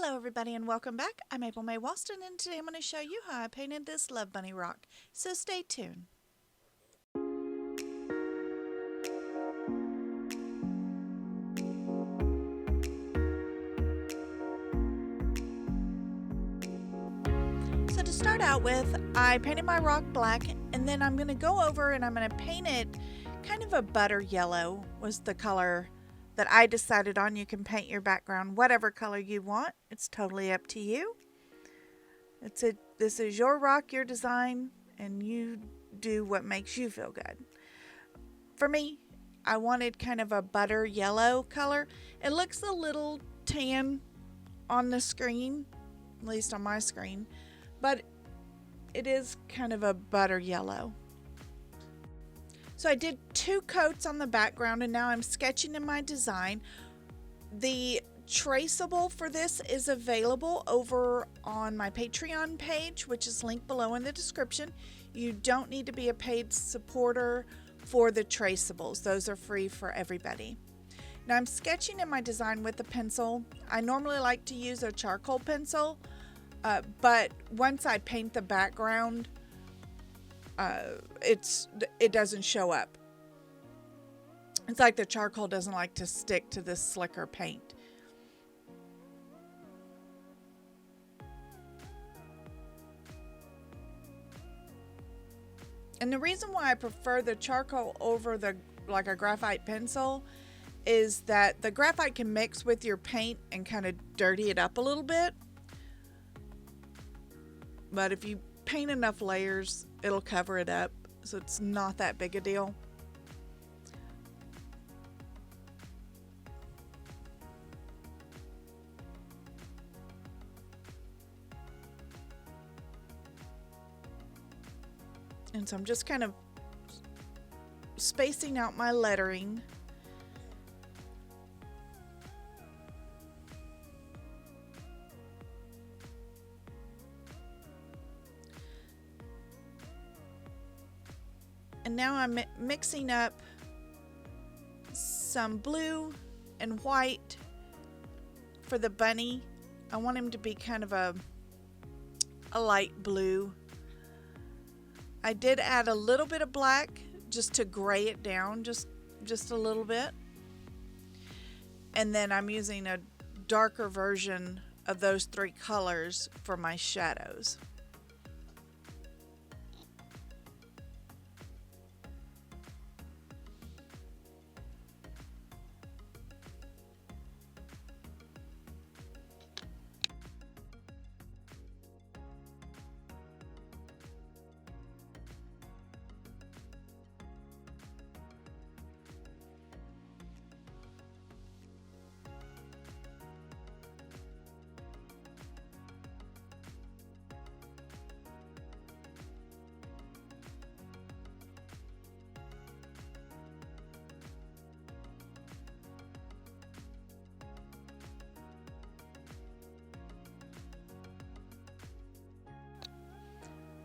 Hello everybody and welcome back. I'm April May Walston and today I'm going to show you how I painted this Love Bunny rock. So stay tuned. So to start out with, I painted my rock black and then I'm going to go over and I'm going to paint it kind of a butter yellow was the color that I decided on. You can paint your background whatever color you want. It's totally up to you. This is your rock, your design, and you do what makes you feel good. For me, I wanted kind of a butter yellow color. It looks a little tan on the screen, at least on my screen, but it is kind of a butter yellow. So I did 2 coats on the background and now I'm sketching in my design. The traceable for this is available over on my Patreon page, which is linked below in the description. You don't need to be a paid supporter for the traceables. Those are free for everybody. Now I'm sketching in my design with a pencil. I normally like to use a charcoal pencil, but once I paint the background, it doesn't show up. It's like the charcoal doesn't like to stick to this slicker paint. And the reason why I prefer the charcoal over like a graphite pencil is that the graphite can mix with your paint and kind of dirty it up a little bit. But if you paint enough layers, it'll cover it up, so it's not that big a deal. And so I'm just kind of spacing out my lettering. And now I'm mixing up some blue and white for the bunny. I want him to be kind of a light blue. I did add a little bit of black just to gray it down just a little bit. And then I'm using a darker version of those 3 colors for my shadows.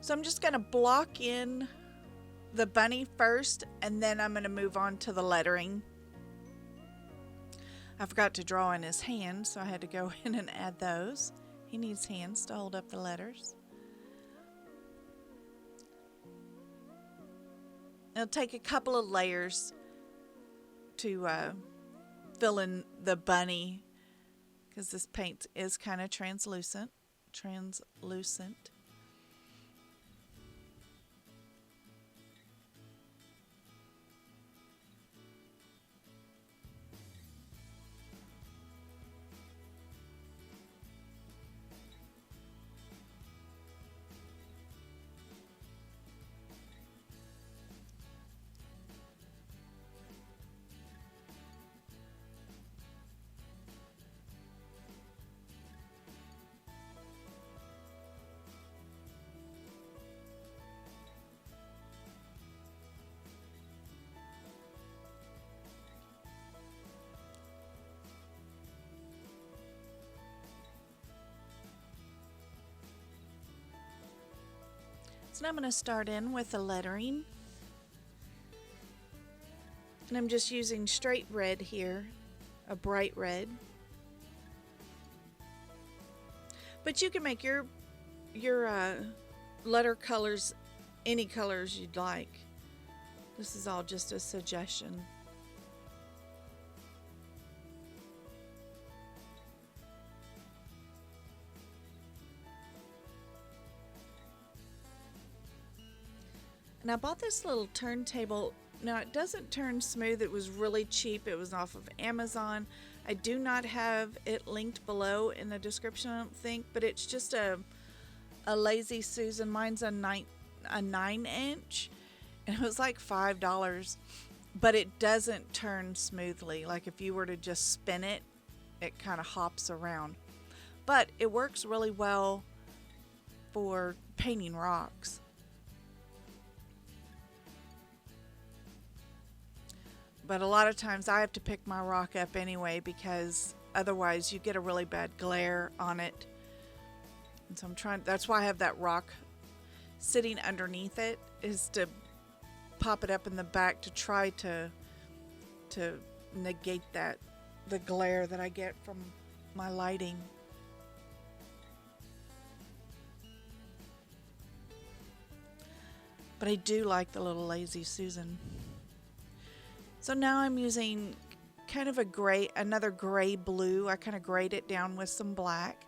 So I'm just going to block in the bunny first, and then I'm going to move on to the lettering. I forgot to draw in his hand, so I had to go in and add those. He needs hands to hold up the letters. It'll take a couple of layers to fill in the bunny, because this paint is kind of translucent. So now I'm going to start in with the lettering. And I'm just using straight red here, a bright red. But you can make your letter colors any colors you'd like. This is all just a suggestion. And I bought this little turntable. Now it doesn't turn smooth. It was really cheap. It was off of Amazon. I do not have it linked below in the description, I don't think, but it's just a Lazy Susan. Mine's a 9-inch, and it was like $5, but it doesn't turn smoothly. Like if you were to just spin it, it kind of hops around. But it works really well for painting rocks. But a lot of times I have to pick my rock up anyway, because otherwise you get a really bad glare on it. And so that's why I have that rock sitting underneath it, is to pop it up in the back to try to negate the glare that I get from my lighting. But I do like the little Lazy Susan. So now I'm using kind of another gray blue. I kind of grayed it down with some black.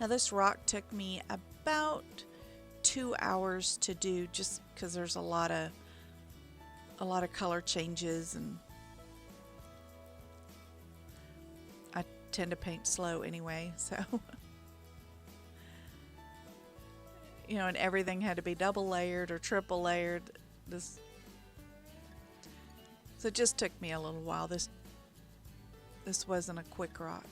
Now this rock took me about 2 hours to do, just because there's a lot of color changes, and I tend to paint slow anyway, so you know, and everything had to be double layered or triple layered. So it just took me a little while. This wasn't a quick rock.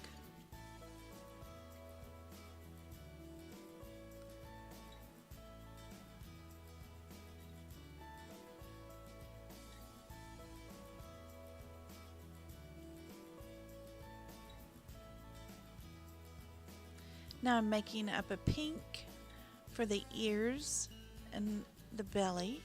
Now I'm making up a pink for the ears and the belly.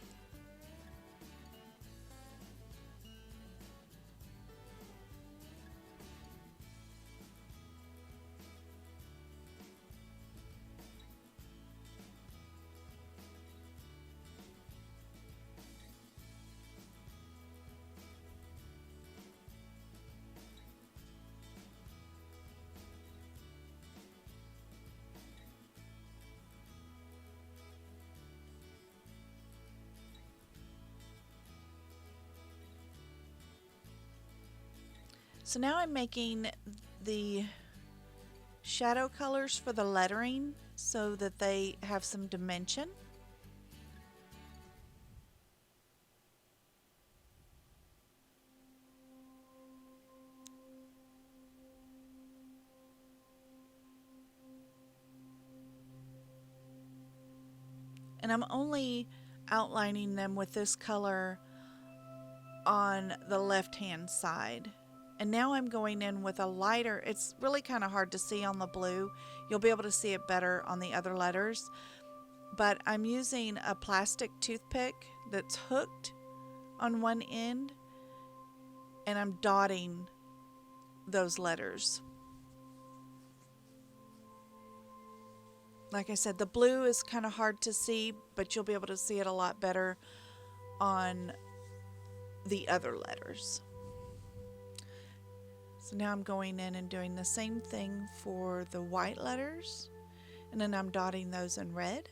So now I'm making the shadow colors for the lettering so that they have some dimension. And I'm only outlining them with this color on the left-hand side. And now I'm going in with a lighter. It's really kind of hard to see on the blue. You'll be able to see it better on the other letters. But I'm using a plastic toothpick that's hooked on one end, and I'm dotting those letters. Like I said, the blue is kind of hard to see, but you'll be able to see it a lot better on the other letters. So now I'm going in and doing the same thing for the white letters, and then I'm dotting those in red.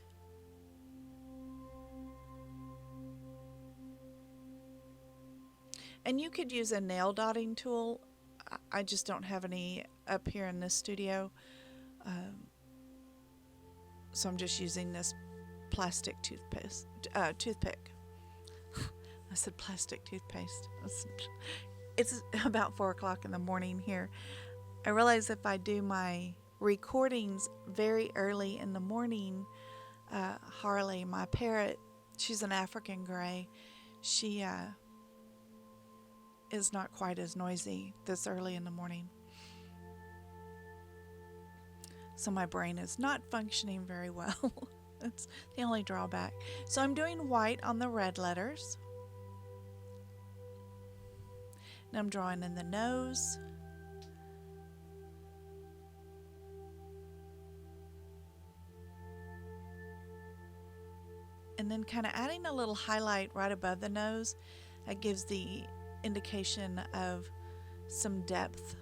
And you could use a nail dotting tool. I just don't have any up here in this studio. So I'm just using this plastic toothpick. I said plastic toothpaste. It's about 4 o'clock in the morning here. I realize if I do my recordings very early in the morning, Harley, my parrot, she's an African gray. She is not quite as noisy this early in the morning. So my brain is not functioning very well. That's the only drawback. So I'm doing white on the red letters. And I'm drawing in the nose. And then kind of adding a little highlight right above the nose. That gives the indication of some depth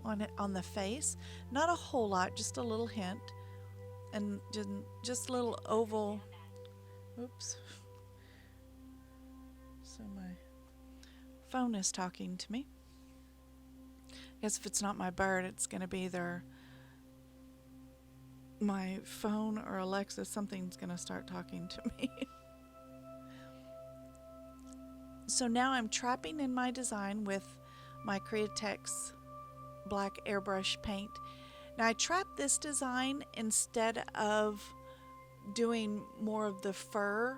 on it, on the face. Not a whole lot, just a little hint. And just a little oval. Oops. So my phone is talking to me. I guess if it's not my bird, it's going to be either my phone or Alexa. Something's going to start talking to me. So now I'm trapping in my design with my Liquitex black airbrush paint. Now I trapped this design instead of doing more of the fur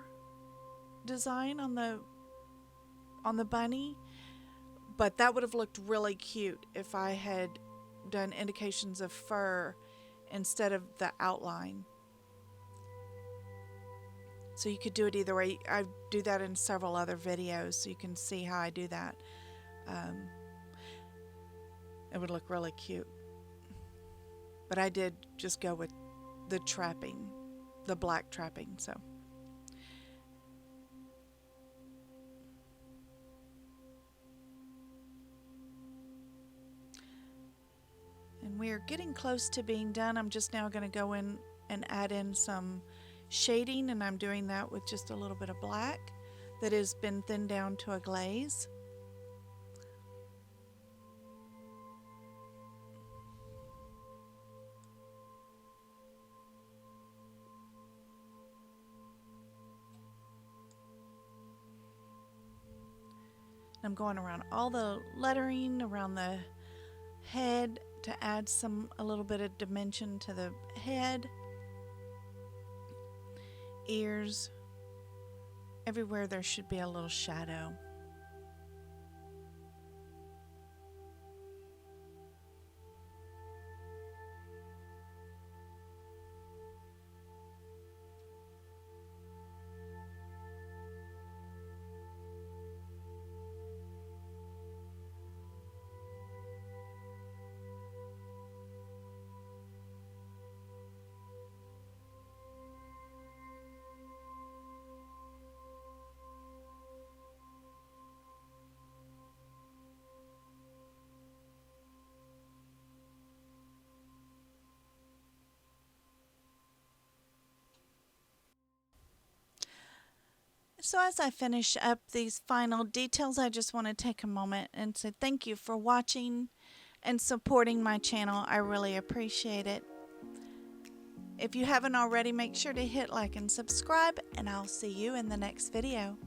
design on the bunny, but that would have looked really cute if I had done indications of fur instead of the outline. So you could do it either way. I do that in several other videos, so you can see how I do that. It would look really cute. But I did just go with the trapping, the black trapping, so. And we are getting close to being done. I'm just now going to go in and add in some shading, and I'm doing that with just a little bit of black that has been thinned down to a glaze. I'm going around all the lettering around the head to add a little bit of dimension to the head, ears. Everywhere there should be a little shadow. So as I finish up these final details, I just want to take a moment and say thank you for watching and supporting my channel. I really appreciate it. If you haven't already, make sure to hit like and subscribe, and I'll see you in the next video.